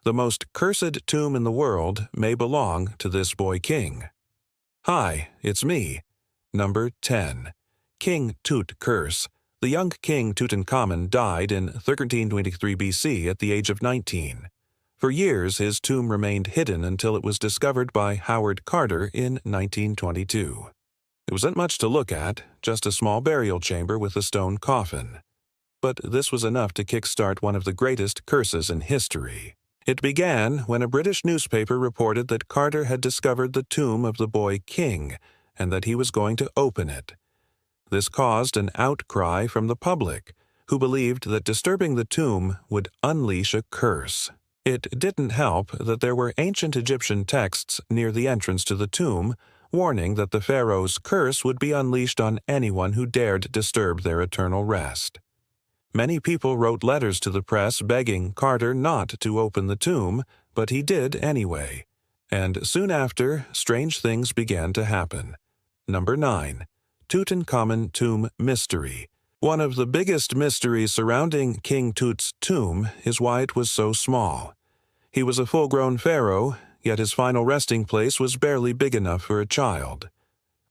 The most cursed tomb in the world may belong to this boy king. Hi, it's me. Number 10. King Tut curse. The young King Tutankhamun died in 1323 BC at the age of 19. For years, his tomb remained hidden until it was discovered by Howard Carter in 1922. It wasn't much to look at, just a small burial chamber with a stone coffin. But this was enough to kickstart one of the greatest curses in history. It began when a British newspaper reported that Carter had discovered the tomb of the boy king and that he was going to open it. This caused an outcry from the public, who believed that disturbing the tomb would unleash a curse. It didn't help that there were ancient Egyptian texts near the entrance to the tomb, warning that the pharaoh's curse would be unleashed on anyone who dared disturb their eternal rest. Many people wrote letters to the press begging Carter not to open the tomb, but he did anyway. And soon after, strange things began to happen. Number 9. Tutankhamun Tomb Mystery. One of the biggest mysteries surrounding King Tut's tomb is why it was so small. He was a full-grown pharaoh, yet his final resting place was barely big enough for a child.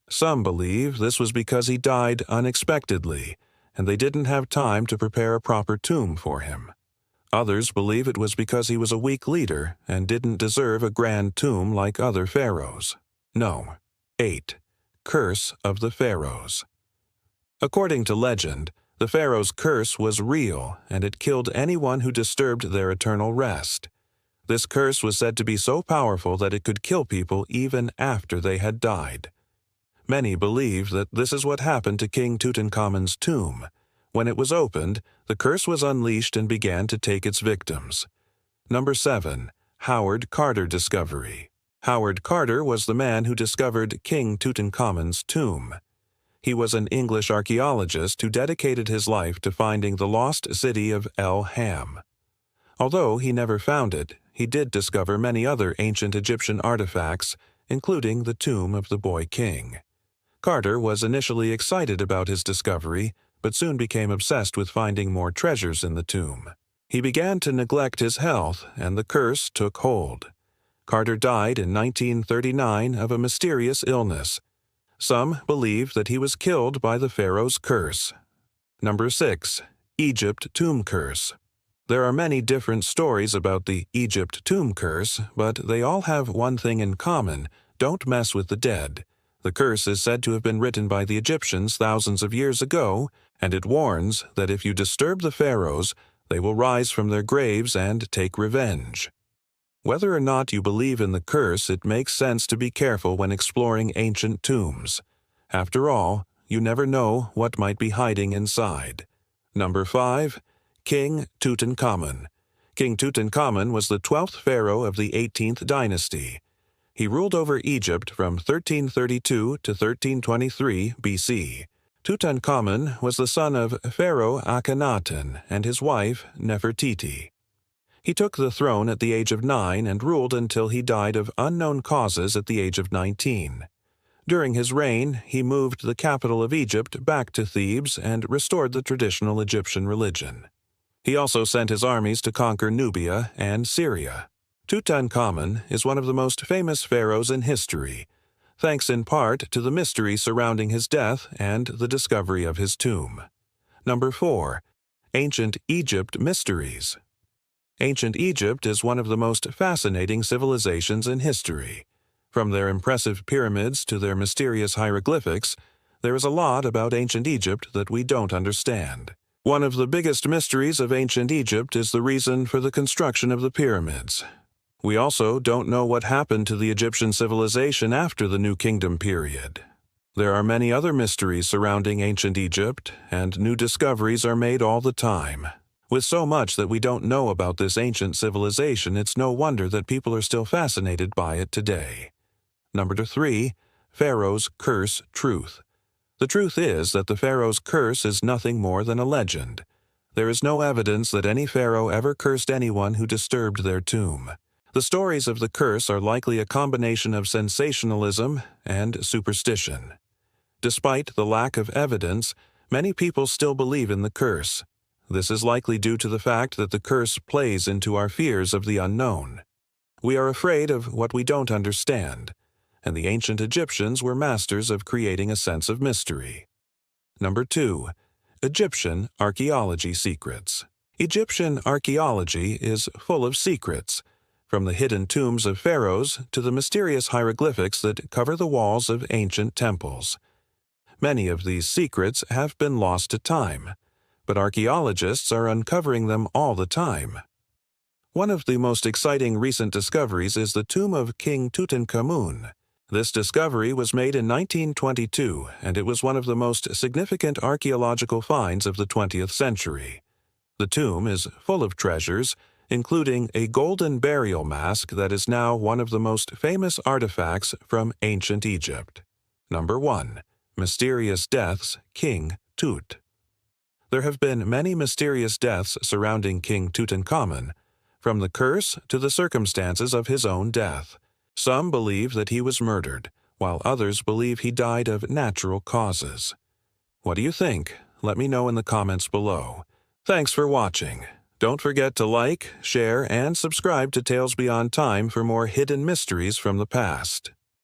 Some believe this was because he died unexpectedly, and they didn't have time to prepare a proper tomb for him. Others believe it was because he was a weak leader and didn't deserve a grand tomb like other pharaohs. No. 8. Curse of the Pharaohs. According to legend, the pharaoh's curse was real, and it killed anyone who disturbed their eternal rest. This curse was said to be so powerful that it could kill people even after they had died. Many believe that this is what happened to King Tutankhamun's tomb. When it was opened, the curse was unleashed and began to take its victims. Number 7. Howard Carter Discovery. Howard Carter was the man who discovered King Tutankhamun's tomb. He was an English archaeologist who dedicated his life to finding the lost city of El Ham. Although he never found it, he did discover many other ancient Egyptian artifacts, including the tomb of the boy king. Carter was initially excited about his discovery, but soon became obsessed with finding more treasures in the tomb. He began to neglect his health, and the curse took hold. Carter died in 1939 of a mysterious illness. Some believe that he was killed by the pharaoh's curse. Number 6. Egypt Tomb Curse. There are many different stories about the Egypt tomb curse, but they all have one thing in common: don't mess with the dead. The curse is said to have been written by the Egyptians thousands of years ago, and it warns that if you disturb the pharaohs, they will rise from their graves and take revenge. Whether or not you believe in the curse, it makes sense to be careful when exploring ancient tombs. After all, you never know what might be hiding inside. Number 5. King Tutankhamun. King Tutankhamun was the 12th pharaoh of the 18th dynasty. He ruled over Egypt from 1332 to 1323 BC. Tutankhamun was the son of Pharaoh Akhenaten and his wife Nefertiti. He took the throne at the age of 9 and ruled until he died of unknown causes at the age of 19. During his reign, he moved the capital of Egypt back to Thebes and restored the traditional Egyptian religion. He also sent his armies to conquer Nubia and Syria. Tutankhamun is one of the most famous pharaohs in history, thanks in part to the mystery surrounding his death and the discovery of his tomb. Number 4. Ancient Egypt Mysteries. Ancient Egypt is one of the most fascinating civilizations in history. From their impressive pyramids to their mysterious hieroglyphics, there is a lot about ancient Egypt that we don't understand. One of the biggest mysteries of ancient Egypt is the reason for the construction of the pyramids. We also don't know what happened to the Egyptian civilization after the New Kingdom period. There are many other mysteries surrounding ancient Egypt, and new discoveries are made all the time. With so much that we don't know about this ancient civilization, it's no wonder that people are still fascinated by it today. Number 3. Pharaoh's Curse Truth. The truth is that the pharaoh's curse is nothing more than a legend. There is no evidence that any pharaoh ever cursed anyone who disturbed their tomb. The stories of the curse are likely a combination of sensationalism and superstition. Despite the lack of evidence, many people still believe in the curse. This is likely due to the fact that the curse plays into our fears of the unknown. We are afraid of what we don't understand, and the ancient Egyptians were masters of creating a sense of mystery. Number 2. Egyptian archaeology secrets. Egyptian archaeology is full of secrets, from the hidden tombs of pharaohs to the mysterious hieroglyphics that cover the walls of ancient temples. Many of these secrets have been lost to time, but archaeologists are uncovering them all the time. One of the most exciting recent discoveries is the tomb of King Tutankhamun. This discovery was made in 1922, and it was one of the most significant archaeological finds of the 20th century. The tomb is full of treasures, including a golden burial mask that is now one of the most famous artifacts from ancient Egypt. Number 1. Mysterious Deaths, King Tut. There have been many mysterious deaths surrounding King Tutankhamun, from the curse to the circumstances of his own death. Some believe that he was murdered, while others believe he died of natural causes. What do you think? Let me know in the comments below. Thanks for watching. Don't forget to like, share, and subscribe to Tales Beyond Time for more hidden mysteries from the past.